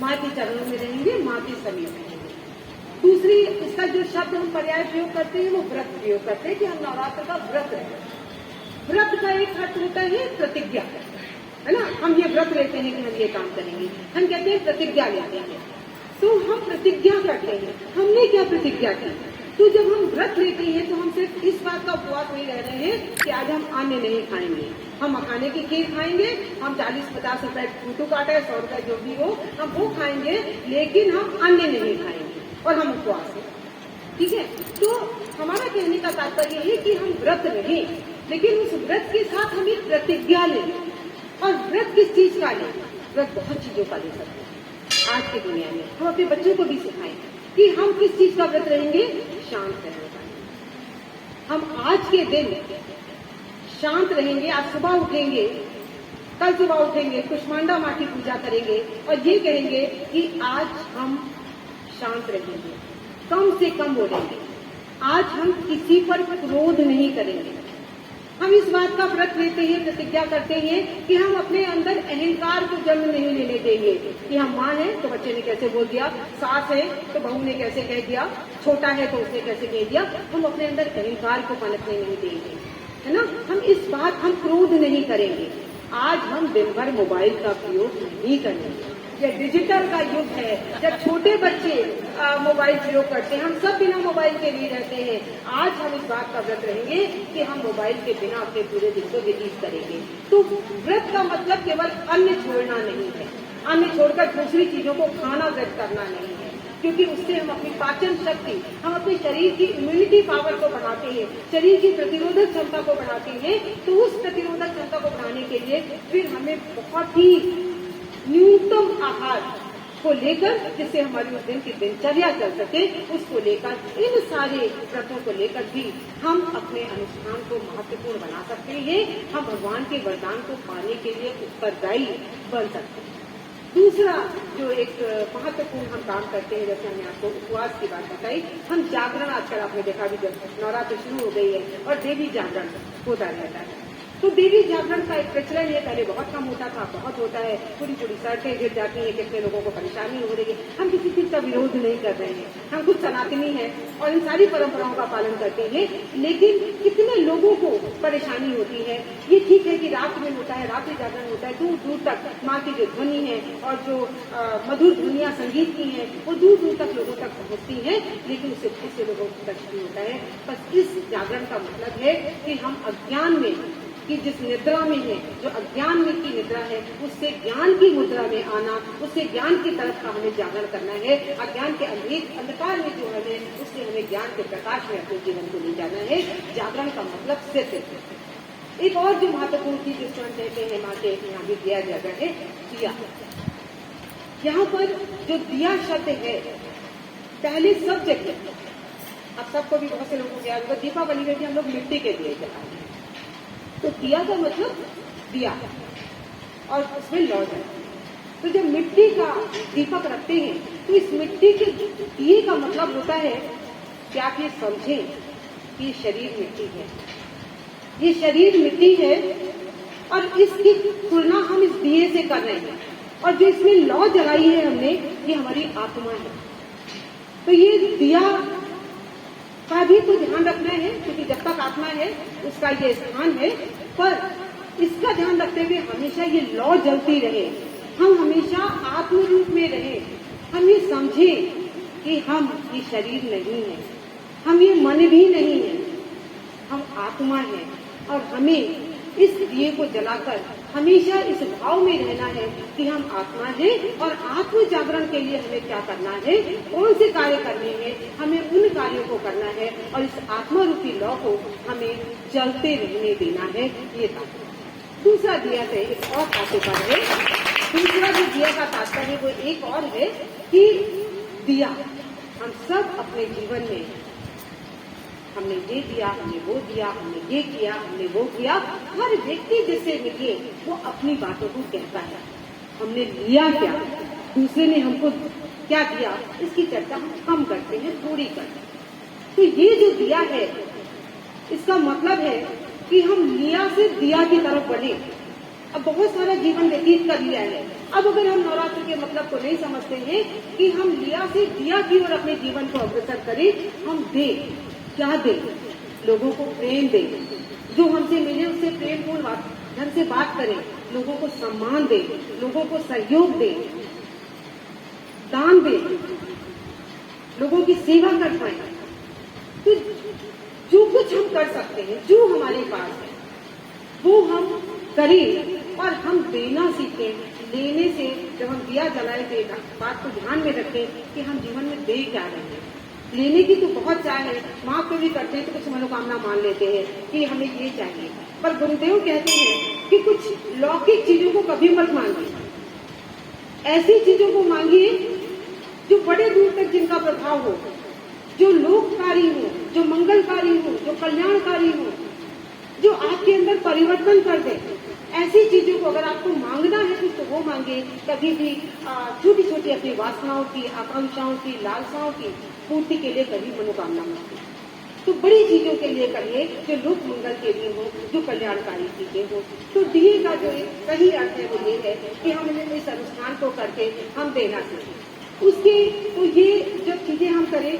माँ के चरणों में रहेंगे, माँ के समीप रहेंगे। दूसरी, इसका जो शब्द हम पर्याय प्रयोग करते हैं वो व्रत प्रयोग करते हैं कि हम नवरात्र का व्रत रहें। व्रत का एक अर्थ होता है प्रतिज्ञा, है ना। हम ये व्रत लेते हैं कि हम ये काम करेंगे, हम कहते हैं प्रतिज्ञा लेते हैं। तो हम प्रतिज्ञा करते हैं, हमने क्या प्रतिज्ञा की? तो जब हम व्रत लेते हैं तो हम सिर्फ इस बात का उपवास नहीं रह रहे हैं कि आज हम अन्न नहीं खाएंगे, हम मखाने की खीर खाएंगे, हम 40-50 रुपए फूटू काटा है, 100 रुपए जो भी हो हम वो खाएंगे, लेकिन हम अन्न नहीं खाएंगे और हम उपवास हैं, ठीक है। तो हमारा कहने का तात्पर्य है कि हम व्रत रहें, लेकिन उस व्रत के साथ हम एक प्रतिज्ञा लें। और व्रत किस चीज का लें? व्रत बहुत चीजों का ले सकते हैं। आज की दुनिया में हम अपने बच्चों को भी सिखाएं कि हम किस चीज का व्रत रहेंगे? शांत रहने का। हम आज के दिन शांत रहेंगे। आज सुबह उठेंगे, कल सुबह उठेंगे, कुष्मांडा माँ की पूजा करेंगे और ये कहेंगे कि आज हम शांत रहेंगे, कम से कम बोलेंगे, आज हम किसी पर क्रोध नहीं करेंगे। हम इस बात का व्रत लेते हैं, प्रतिज्ञा करते हैं कि हम अपने अंदर अहंकार को जन्म नहीं लेने देंगे कि हम माँ हैं तो बच्चे ने कैसे बोल दिया, सास है तो बहू ने कैसे कह दिया, छोटा है तो उसने कैसे कह दिया। हम अपने अंदर अहंकार को पनपने नहीं देंगे, है ना। हम क्रोध नहीं करेंगे। आज हम दिन भर मोबाइल का प्रयोग नहीं करेंगे। ये डिजिटल का युग है, जब छोटे बच्चे मोबाइल प्रयोग करते हैं, हम सब बिना मोबाइल के लिए रहते हैं। आज हम इस बात का व्रत रहेंगे कि हम मोबाइल के बिना अपने पूरे दिन को व्यतीत करेंगे। तो व्रत का मतलब केवल अन्न छोड़ना नहीं है, अन्न छोड़कर दूसरी चीजों को खाना व्रत करना नहीं है, क्योंकि उससे हम अपनी पाचन शक्ति, हम अपने शरीर की इम्यूनिटी पावर को बढ़ाते हैं, शरीर की प्रतिरोधक क्षमता को बढ़ाते हैं। तो उस प्रतिरोधक क्षमता को बढ़ाने के लिए फिर हमें बहुत ही न्यूनतम आहार को लेकर, जिससे हमारी उस दिन की दिनचर्या चल सके, उसको लेकर, इन सारे व्रतों को लेकर भी हम अपने अनुष्ठान को महत्वपूर्ण बना सकते हैं। हम भगवान के वरदान को पाने के लिए उत्तरदायी बन सकते हैं। दूसरा जो एक महत्वपूर्ण हम काम करते हैं, जैसे हमने आपको उपवास की बात बताई, हम जागरण, आजकल आपने देखा भी जब नवरात्र शुरू हो गई है और देवी जागरण होता रहता है, तो देवी जागरण का एक प्रचलन ये पहले बहुत कम होता था, बहुत होता है। पूरी पूरी सड़कें गिर जाती हैं, कितने लोगों को परेशानी हो रही है। हम किसी चीज का विरोध नहीं कर रहे हैं, हम खुद सनातनी हैं और इन सारी परंपराओं का पालन करते हैं, लेकिन कितने लोगों को परेशानी होती है। ये ठीक है कि रात में होता है, रात्रि जागरण होता है, दूर दूर तक माँ की जो ध्वनि है और जो मधुर ध्वनियाँ संगीत की हैं वो दूर दूर तक लोगों तक पहुँचती हैं, लेकिन उससे बहुत से लोगों को कष्ट भी होता है। बस इस जागरण का मतलब है कि हम अज्ञान में, कि जिस निद्रा में है, जो अज्ञान में की निद्रा है, उससे ज्ञान की मुद्रा में आना, उससे ज्ञान की तरफ का हमें जागरण करना है। अज्ञान के अंधकार में जो है उससे हमें ज्ञान के प्रकाश में अपने जीवन को ले जाना है। जागरण का मतलब सिर्फ एक और जो महत्वपूर्ण चीज जिसको हम कहते हैं, माँ के यहाँ भी दिया जाता है, दिया। यहाँ पर जो दिया शब्द है, पहले सब जगह, अब सबको भी बहुत से लोगों को याद होगा, दीपावली में भी हम लोग मिट्टी के दिए जलाते हैं। तो दिया का मतलब दिया और उसमें लौ जाए। तो जब मिट्टी का दीपक रखते हैं तो इस मिट्टी के दिए का मतलब होता है कि आप ये समझें कि ये शरीर मिट्टी है, ये शरीर मिट्टी है और इसकी तुलना हम इस दिए से कर रहे हैं, और जो इसमें लौ जलाई है हमने, ये हमारी आत्मा है। तो ये दिया का भी तो ध्यान रखना है, क्योंकि जब तक आत्मा है उसका ये स्थान है, पर इसका ध्यान रखते हुए हमेशा ये लौ जलती रहे, हम हमेशा आत्म रूप में रहे। हम ये समझें कि हम ये शरीर नहीं है, हम ये मन भी नहीं है, हम आत्मा है, और हमें इस दिए को जलाकर हमेशा इस भाव में रहना है कि हम आत्मा हैं, और आत्म जागरण के लिए हमें क्या करना है, कौन से कार्य करने हैं, हमें उन कार्यों को करना है और इस आत्मा रूपी लौ को हमें जलते रहने देना है। ये तात्पर्य। दूसरा दिया से एक और तात्पर्य है, दूसरा जो दिया का तात्पर्य वो एक और है कि दिया हम सब अपने जीवन में, हमने ये दिया, हमने वो दिया, हमने ये किया, हमने वो किया। हर व्यक्ति जिससे मिले वो अपनी बातों को कहता है, हमने लिया क्या, दूसरे ने हमको क्या दिया, इसकी चर्चा हम कम करते हैं, थोड़ी करते हैं। तो ये जो दिया है, इसका मतलब है कि हम लिया से दिया की तरफ बढ़े। अब बहुत सारा जीवन व्यतीत कर लिया है, अब अगर हम नवरात्र के मतलब को नहीं समझते हैं कि हम लिया से दिया की ओर अपने जीवन को अग्रसर करें, हम दें, क्या दें? लोगों को प्रेम दें, जो हमसे मिले उससे प्रेमपूर्ण ढंग से बात करें, लोगों को सम्मान दें, लोगों को सहयोग दें, दान दें, लोगों की सेवा कर पाए। तो जो कुछ हम कर सकते हैं, जो हमारे पास है, वो हम करें और हम देना सीखें। लेने से जब हम दिया जलाए थे, बात को ध्यान में रखें कि हम जीवन में दे क्या रहे हैं। लेने की तो बहुत चाह है, माँ को भी करते हैं तो कुछ मनोकामना मान लेते हैं कि हमें ये चाहिए, पर गुरुदेव कहते हैं कि कुछ लौकिक चीजों को कभी मत मांगिए। ऐसी चीजों को मांगिए जो बड़े दूर तक जिनका प्रभाव हो, जो लोककारी हो, जो मंगलकारी हो, जो कल्याणकारी हो, जो आपके अंदर परिवर्तन कर दे। ऐसी चीजों को अगर आपको मांगना है तो वो मांगे। कभी भी छोटी छोटी अपनी वासनाओं की, आकांक्षाओं की, लालसाओं की पूर्ति के लिए कभी मनोकामना मांगे। तो बड़ी चीजों के लिए करिए जो लोक मंगल के लिए हो, जो कल्याणकारी चीजें हो। तो दिए का जो सही अर्थ है वो ये है कि हम इस अनुष्ठान को करके हम देना सीखें। उसके तो ये जब चीजें हम करें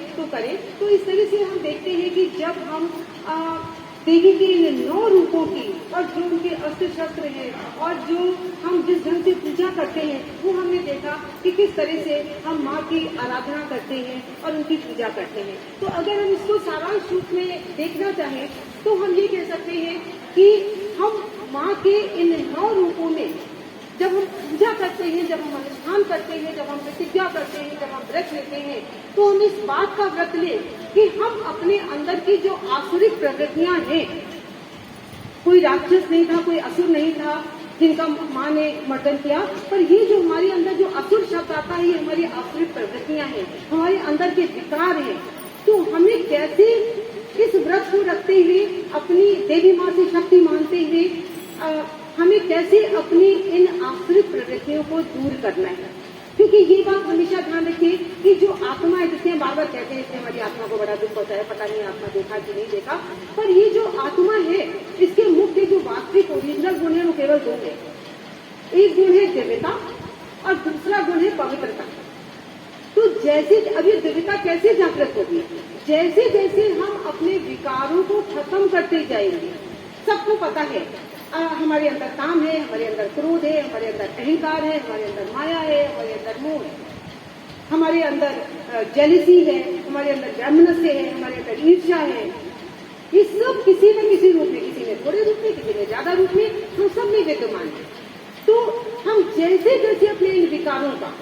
तो इस तरह से हम देखते हैं कि जब हम देवी के इन 9 रूपों की और जो उनके अस्त्र शस्त्र हैं और जो हम जिस ढंग से पूजा करते हैं, वो हमने देखा कि किस तरह से हम माँ की आराधना करते हैं और उनकी पूजा करते हैं। तो अगर हम इसको सारांश रूप में देखना चाहें तो हम ये कह सकते हैं कि हम माँ के इन 9 रूपों में जब हम पूजा करते हैं, जब हम अनुष्ठान करते हैं, जब हम प्रतिज्ञा करते हैं, जब हम व्रत लेते हैं, तो हम इस बात का व्रत लें कि हम अपने अंदर की जो आसुरिक प्रवृत्तियां हैं, कोई राक्षस नहीं था, कोई असुर नहीं था जिनका माँ ने मर्दन किया, पर ये जो हमारे अंदर जो असुर शब्द आता है, ये हमारी आसुरिक प्रवृत्तियां हैं, हमारे अंदर के विकार हैं। तो हमें कैसे इस व्रत को रखते हुए अपनी देवी माँ से शक्ति मानते हुए हमें कैसे अपनी इन आसुरिक प्रवृत्तियों को दूर करना है। क्योंकि ये बात हमेशा ध्यान रखिए कि जो आत्मा है, जिसने बार बार कहते हैं इसने हमारी आत्मा को बड़ा दुख पहुंचा है, पता नहीं आत्मा देखा कि नहीं देखा, पर ये जो आत्मा है इसके मुख्य जो वास्तविक ओरिजिनल गुण है वो केवल 2 है। एक गुण है दिव्यता और दूसरा गुण है पवित्रता। तो जैसे अब ये दिव्यता कैसे जागृत होगी? जैसे जैसे हम अपने विकारों को खत्म करते जाएंगे। सबको पता है हमारे अंदर काम है, हमारे अंदर क्रोध है, हमारे अंदर अहंकार है, हमारे अंदर माया है, हमारे अंदर मोह है, हमारे अंदर जेलिसी है, हमारे अंदर वैमनस्य है, हमारे अंदर ईर्ष्या है। ये सब किसी न किसी रूप में, किसी में थोड़े रूप में, किसी में ज्यादा रूप में, हम सब में विद्यमान है। तो हम जैसे जैसे अपने इन विकारों का,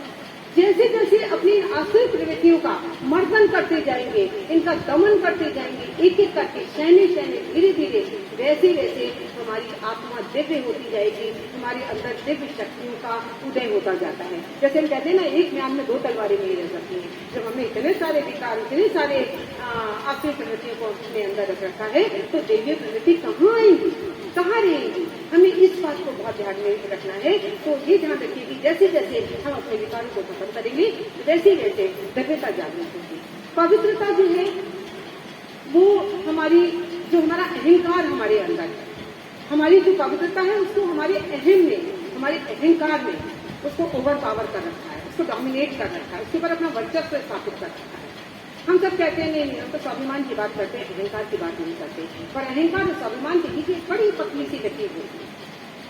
जैसे जैसे अपनी आसुरिक प्रवृत्तियों का मर्दन करते जाएंगे, इनका दमन करते जाएंगे, एक एक करके शैने शैने धीरे धीरे, वैसे वैसे हमारी आत्मा दिव्य होती जाएगी, हमारे अंदर दिव्य शक्तियों का उदय होता जाता है। जैसे हम कहते हैं ना, एक म्यान में 2 तलवारें नहीं रह सकती हैं। जब हमने इतने सारे विकार, इतने सारे आसुरिक प्रवृत्तियों को अपने अंदर रख रखा है, तो दैवीय प्रवृत्ति कहाँ आएंगी, कहाँ रहेंगी? हमें इस बात को बहुत ध्यान में रखना है। तो ये ध्यान रखिए कि जैसे जैसे हम अपने विकारों को खत्म करेंगे, वैसे वैसे दिव्यता जागृत होगी। पवित्रता जो है वो हमारी, जो हमारा अहंकार हमारे अंदर है, हमारी जो पवित्रता है उसको हमारे अहम में, हमारे अहंकार में उसको ओवर पावर कर रखा है, उसको डोमिनेट कर रखा है, उसके ऊपर अपना वर्चस्व स्थापित कर रखा है। हम सब कहते हैं नहीं, हम तो स्वाभिमान की बात करते हैं, अहंकार की बात नहीं करते। पर अहंकार और स्वाभिमान के बीच एक बड़ी पतली सी लकीर होती है।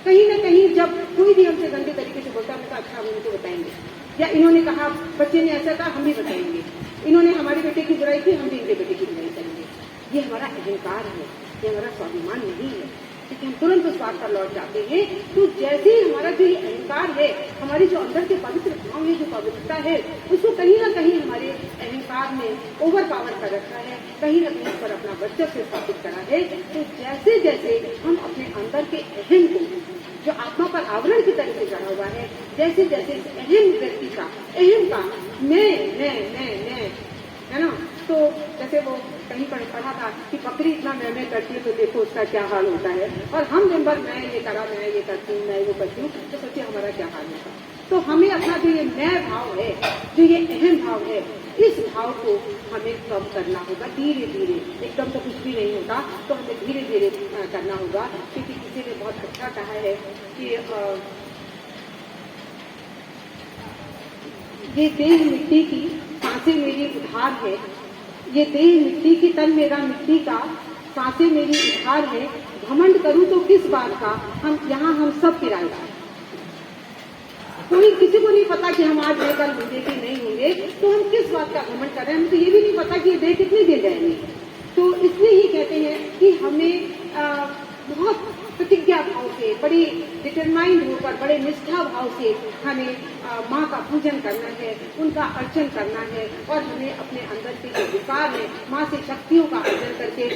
कहीं न कहीं जब कोई भी हमसे गंदे तरीके से बोलता है तो अच्छा हम उनको बताएंगे, या इन्होंने कहा, बच्चे ने ऐसा कहा, हम भी बताएंगे, इन्होंने हमारे बेटे की बुराई की, हम भी इनके बेटे की बुराई करेंगे। ये हमारा अहंकार है, ये हमारा स्वाभिमान नहीं है। क्योंकि हम तुरंत उस बात पर लौट जाते हैं। तो जैसे ही हमारा जो ये अहंकार है, हमारी जो अंदर के पवित्र भाव है, जो पवित्रता है, उसको कहीं ना कहीं हमारे अहंकार में ओवर पावर कर रखा है, कहीं ना कहीं पर अपना वर्चस्व स्थापित करा है। तो जैसे जैसे हम अपने अंदर के अहम को, जो आत्मा पर आवरण की तरह से चढ़ा हुआ है, जैसे जैसे अहम व्यक्ति का, अहम का मैं है ना, तो जैसे वो कहीं पर पढ़ा था कि बकरी इतना मैं करती है तो देखो उसका क्या हाल होता है, और हम दिन भर मैं ये करा, मैं ये करती हूँ, मैं वो करती हूँ, तो सोचिए हमारा क्या हाल होगा। तो हमें अपना जो ये मैं भाव है, जो ये अहम भाव है, इस भाव को हमें कम करना होगा धीरे धीरे। एकदम तो कुछ भी नहीं होता, तो हमें धीरे धीरे करना होगा। क्योंकि किसी ने बहुत अच्छा कहा है कि ये देह मिट्टी की, सांसें मेरी उधार है। ये देह मिट्टी की, तन मेरा मिट्टी का, सांसें मेरी उधार है। घमंड करूं तो किस बात का, हम सब किराएदार। कोई किसी को नहीं पता कि हम आज बेकल होंगे कि नहीं होंगे, तो हम किस बात का घमंड कर रहे हैं। हमें तो ये भी नहीं पता कि ये देह कितने दिन रहेंगे। तो इसलिए ही कहते हैं कि हमें बहुत प्रतिज्ञा भाव से, बड़ी डिटरमाइंड होकर, बड़े निष्ठा भाव से हमें माँ का पूजन करना है, उनका अर्चन करना है, और हमें अपने अंदर के जो विकार है, माँ से शक्तियों का अर्जन करके